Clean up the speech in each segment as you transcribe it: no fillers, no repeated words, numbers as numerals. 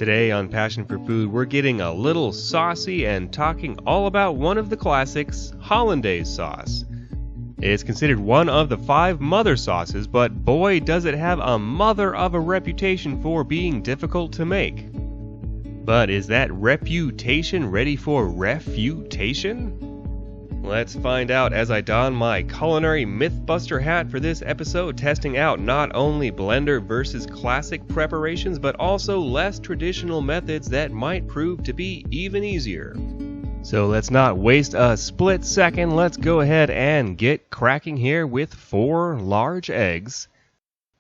Today on Passion for Food, we're getting a little saucy and talking all about one of the classics, Hollandaise sauce. It's considered one of the 5 mother sauces, but boy does it have a mother of a reputation for being difficult to make. But is that reputation ready for refutation? Let's find out as I don my culinary mythbuster hat for this episode, testing out not only blender versus classic preparations, but also less traditional methods that might prove to be even easier. So let's not waste a split second, let's go ahead and get cracking here with 4 large eggs.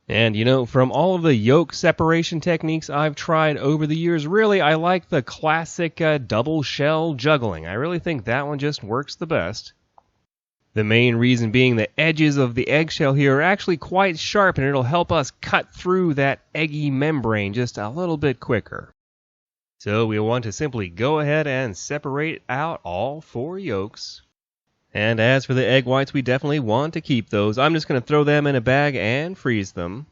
And you know, from all of the yolk separation techniques I've tried over the years, really I like the classic double shell juggling. I really think that one just works the best. The main reason being the edges of the eggshell here are actually quite sharp, and it'll help us cut through that eggy membrane just a little bit quicker. So we want to simply go ahead and separate out all 4 yolks. And as for the egg whites, we definitely want to keep those. I'm just going to throw them in a bag and freeze them.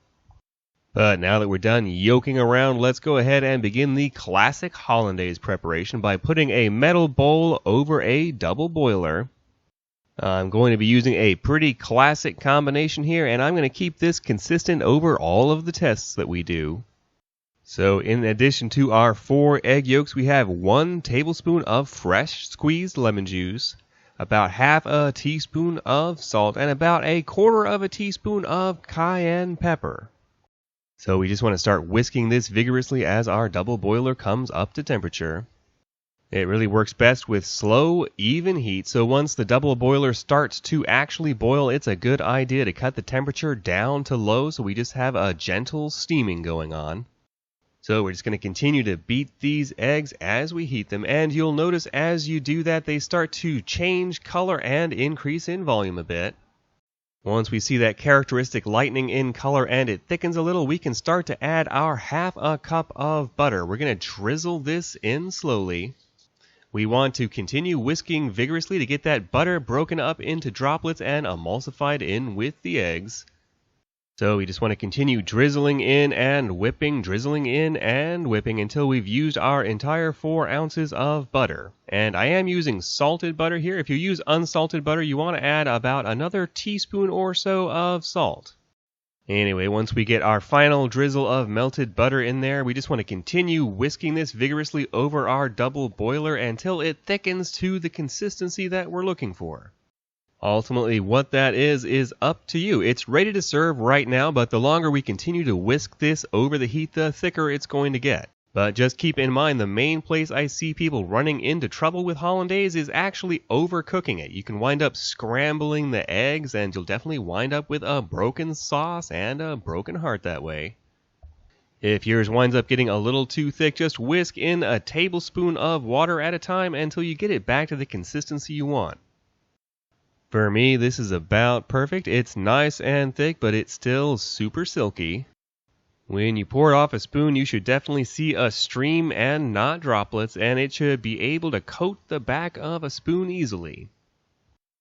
But now that we're done yolking around, let's go ahead and begin the classic Hollandaise preparation by putting a metal bowl over a double boiler. I'm going to be using a pretty classic combination here, and I'm going to keep this consistent over all of the tests that we do. So in addition to our 4 egg yolks, we have 1 tablespoon of fresh squeezed lemon juice, about half a teaspoon of salt, and about 1/4 teaspoon of cayenne pepper. So we just want to start whisking this vigorously as our double boiler comes up to temperature. It really works best with slow, even heat, so once the double boiler starts to actually boil, it's a good idea to cut the temperature down to low so we just have a gentle steaming going on. So we're just going to continue to beat these eggs as we heat them, and you'll notice as you do that they start to change color and increase in volume a bit. Once we see that characteristic lightening in color and it thickens a little, we can start to add our half a cup of butter. We're going to drizzle this in slowly. We want to continue whisking vigorously to get that butter broken up into droplets and emulsified in with the eggs. So we just want to continue drizzling in and whipping, drizzling in and whipping until we've used our entire 4 ounces of butter. And I am using salted butter here. If you use unsalted butter, you want to add about another teaspoon or so of salt. Anyway, once we get our final drizzle of melted butter in there, we just want to continue whisking this vigorously over our double boiler until it thickens to the consistency that we're looking for. Ultimately, what that is up to you. It's ready to serve right now, but the longer we continue to whisk this over the heat, the thicker it's going to get. But just keep in mind, the main place I see people running into trouble with Hollandaise is actually overcooking it. You can wind up scrambling the eggs, and you'll definitely wind up with a broken sauce and a broken heart that way. If yours winds up getting a little too thick, just whisk in a tablespoon of water at a time until you get it back to the consistency you want. For me, this is about perfect. It's nice and thick, but it's still super silky. When you pour it off a spoon, you should definitely see a stream and not droplets, and it should be able to coat the back of a spoon easily.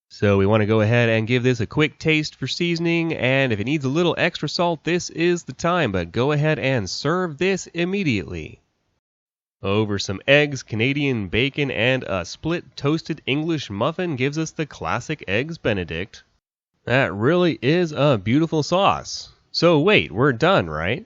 So we want to go ahead and give this a quick taste for seasoning, and if it needs a little extra salt, this is the time, but go ahead and serve this immediately. Over some eggs, Canadian bacon, and a split toasted English muffin gives us the classic Eggs Benedict. That really is a beautiful sauce. So wait, we're done, right?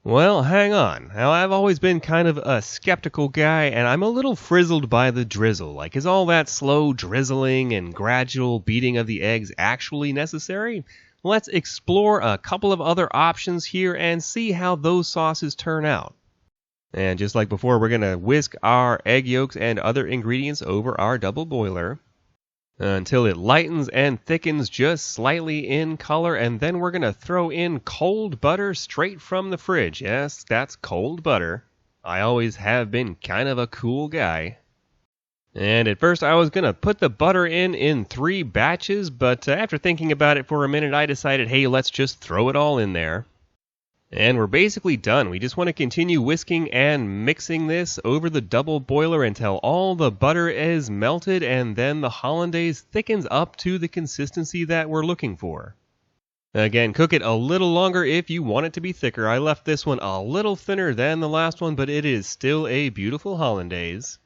Well, hang on. Now, I've always been kind of a skeptical guy, and I'm a little frizzled by the drizzle. Like, is all that slow drizzling and gradual beating of the eggs actually necessary? Let's explore a couple of other options here and see how those sauces turn out. And just like before, we're going to whisk our egg yolks and other ingredients over our double boiler until it lightens and thickens just slightly in color, and then we're going to throw in cold butter straight from the fridge. Yes, that's cold butter. I always have been kind of a cool guy. And at first I was going to put the butter in 3 batches, but after thinking about it for a minute, I decided, hey, let's just throw it all in there. And we're basically done. We just want to continue whisking and mixing this over the double boiler until all the butter is melted and then the Hollandaise thickens up to the consistency that we're looking for. Again, cook it a little longer if you want it to be thicker. I left this one a little thinner than the last one, but it is still a beautiful hollandaise.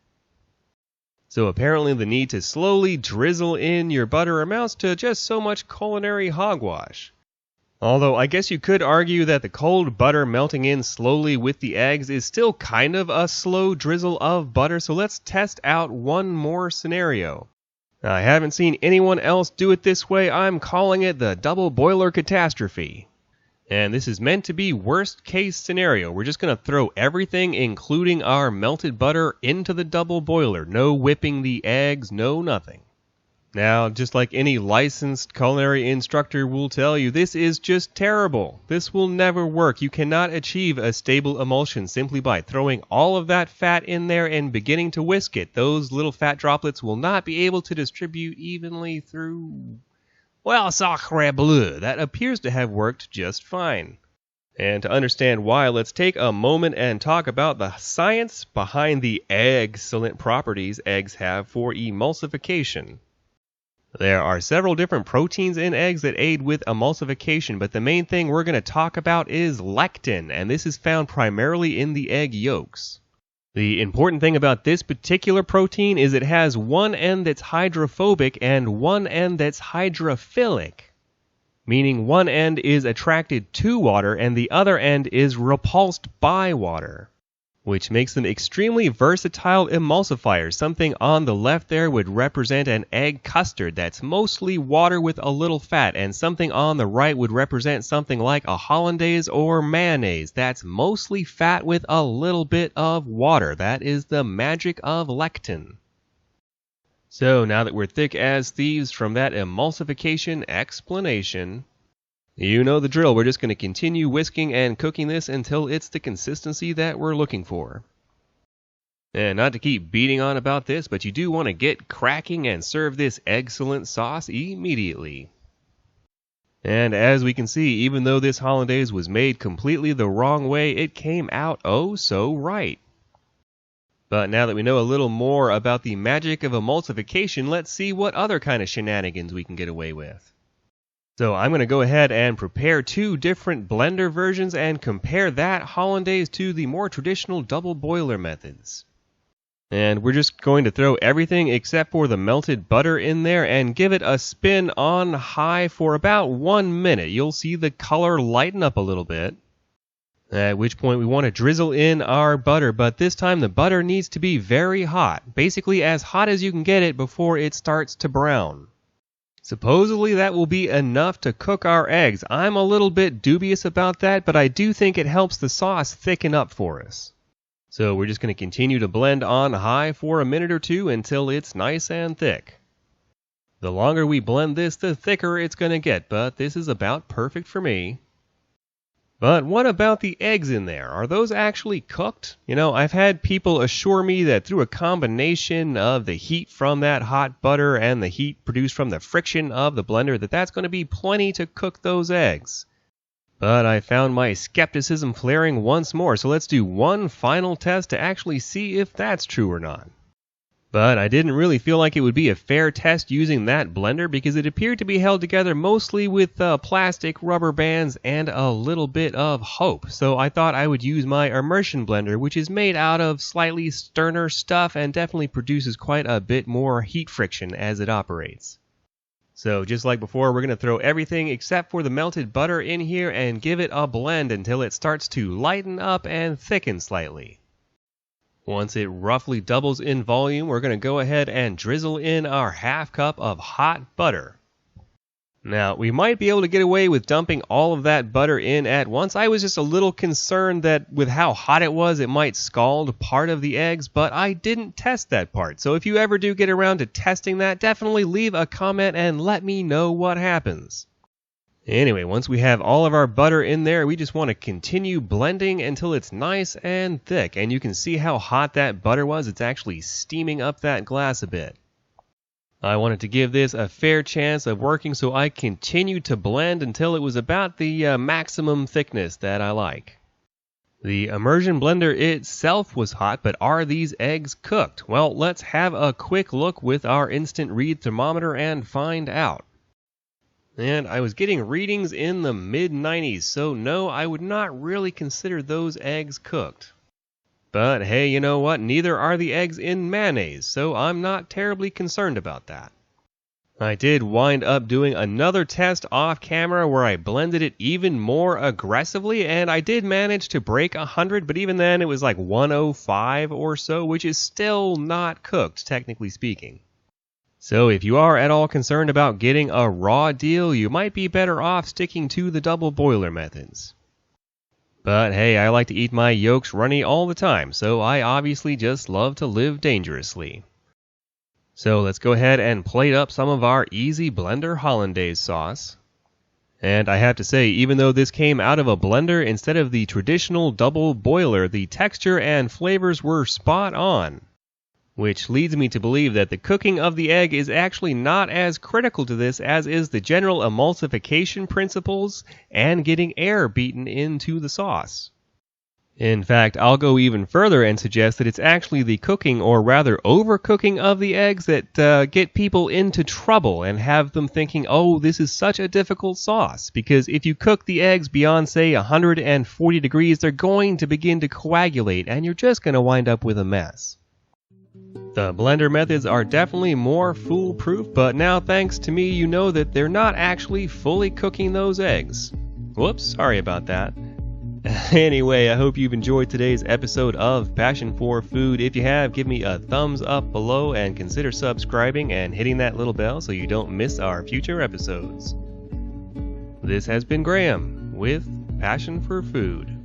So apparently the need to slowly drizzle in your butter amounts to just so much culinary hogwash. Although I guess you could argue that the cold butter melting in slowly with the eggs is still kind of a slow drizzle of butter, so let's test out one more scenario. I haven't seen anyone else do it this way. I'm calling it the double boiler catastrophe. And this is meant to be worst case scenario. We're just going to throw everything, including our melted butter, into the double boiler. No whipping the eggs, no nothing. Now, just like any licensed culinary instructor will tell you, this is just terrible. This will never work. You cannot achieve a stable emulsion simply by throwing all of that fat in there and beginning to whisk it. Those little fat droplets will not be able to distribute evenly through... well, sacre bleu, that appears to have worked just fine. And to understand why, let's take a moment and talk about the science behind the excellent properties eggs have for emulsification. There are several different proteins in eggs that aid with emulsification, but the main thing we're going to talk about is lectin, and this is found primarily in the egg yolks. The important thing about this particular protein is it has one end that's hydrophobic and one end that's hydrophilic, meaning one end is attracted to water and the other end is repulsed by water, which makes them extremely versatile emulsifiers. Something on the left there would represent an egg custard that's mostly water with a little fat, and something on the right would represent something like a hollandaise or mayonnaise that's mostly fat with a little bit of water. That is the magic of lectin. So now that we're thick as thieves from that emulsification explanation, you know the drill. We're just going to continue whisking and cooking this until it's the consistency that we're looking for. And not to keep beating on about this, but you do want to get cracking and serve this excellent sauce immediately. And as we can see, even though this hollandaise was made completely the wrong way, it came out oh so right. But now that we know a little more about the magic of emulsification, let's see what other kind of shenanigans we can get away with. So I'm going to go ahead and prepare two different blender versions and compare that hollandaise to the more traditional double boiler methods. And we're just going to throw everything except for the melted butter in there and give it a spin on high for about 1 minute. You'll see the color lighten up a little bit, at which point we want to drizzle in our butter, but this time the butter needs to be very hot, basically as hot as you can get it before it starts to brown. Supposedly that will be enough to cook our eggs. I'm a little bit dubious about that, but I do think it helps the sauce thicken up for us. So we're just going to continue to blend on high for a minute or two until it's nice and thick. The longer we blend this, the thicker it's going to get, but this is about perfect for me. But what about the eggs in there? Are those actually cooked? You know, I've had people assure me that through a combination of the heat from that hot butter and the heat produced from the friction of the blender, that's going to be plenty to cook those eggs. But I found my skepticism flaring once more, so let's do one final test to actually see if that's true or not. But I didn't really feel like it would be a fair test using that blender because it appeared to be held together mostly with plastic rubber bands and a little bit of hope. So I thought I would use my Immersion blender, which is made out of slightly sterner stuff and definitely produces quite a bit more heat friction as it operates. So just like before, we're going to throw everything except for the melted butter in here and give it a blend until it starts to lighten up and thicken slightly. Once it roughly doubles in volume, we're going to go ahead and drizzle in our half cup of hot butter. Now, we might be able to get away with dumping all of that butter in at once. I was just a little concerned that with how hot it was, it might scald part of the eggs, but I didn't test that part. So if you ever do get around to testing that, definitely leave a comment and let me know what happens. Anyway, once we have all of our butter in there, we just want to continue blending until it's nice and thick. And you can see how hot that butter was. It's actually steaming up that glass a bit. I wanted to give this a fair chance of working, so I continued to blend until it was about the maximum thickness that I like. The Immersion blender itself was hot, but are these eggs cooked? Well, let's have a quick look with our instant read thermometer and find out. And I was getting readings in the mid-90s, so no, I would not really consider those eggs cooked. But hey, you know what? Neither are the eggs in mayonnaise, so I'm not terribly concerned about that. I did wind up doing another test off camera where I blended it even more aggressively, and I did manage to break 100, but even then it was like 105 or so, which is still not cooked, technically speaking. So if you are at all concerned about getting a raw deal, you might be better off sticking to the double boiler methods. But hey, I like to eat my yolks runny all the time, so I obviously just love to live dangerously. So let's go ahead and plate up some of our easy blender hollandaise sauce. And I have to say, even though this came out of a blender instead of the traditional double boiler, the texture and flavors were spot on. Which leads me to believe that the cooking of the egg is actually not as critical to this as is the general emulsification principles and getting air beaten into the sauce. In fact, I'll go even further and suggest that it's actually the cooking, or rather overcooking of the eggs that get people into trouble and have them thinking, oh, this is such a difficult sauce. Because if you cook the eggs beyond, say, 140 degrees, they're going to begin to coagulate and you're just going to wind up with a mess. The blender methods are definitely more foolproof, but now thanks to me, you know that they're not actually fully cooking those eggs. Whoops, sorry about that. Anyway, I hope you've enjoyed today's episode of Passion for Food. If you have, give me a thumbs up below and consider subscribing and hitting that little bell so you don't miss our future episodes. This has been Graham with Passion for Food.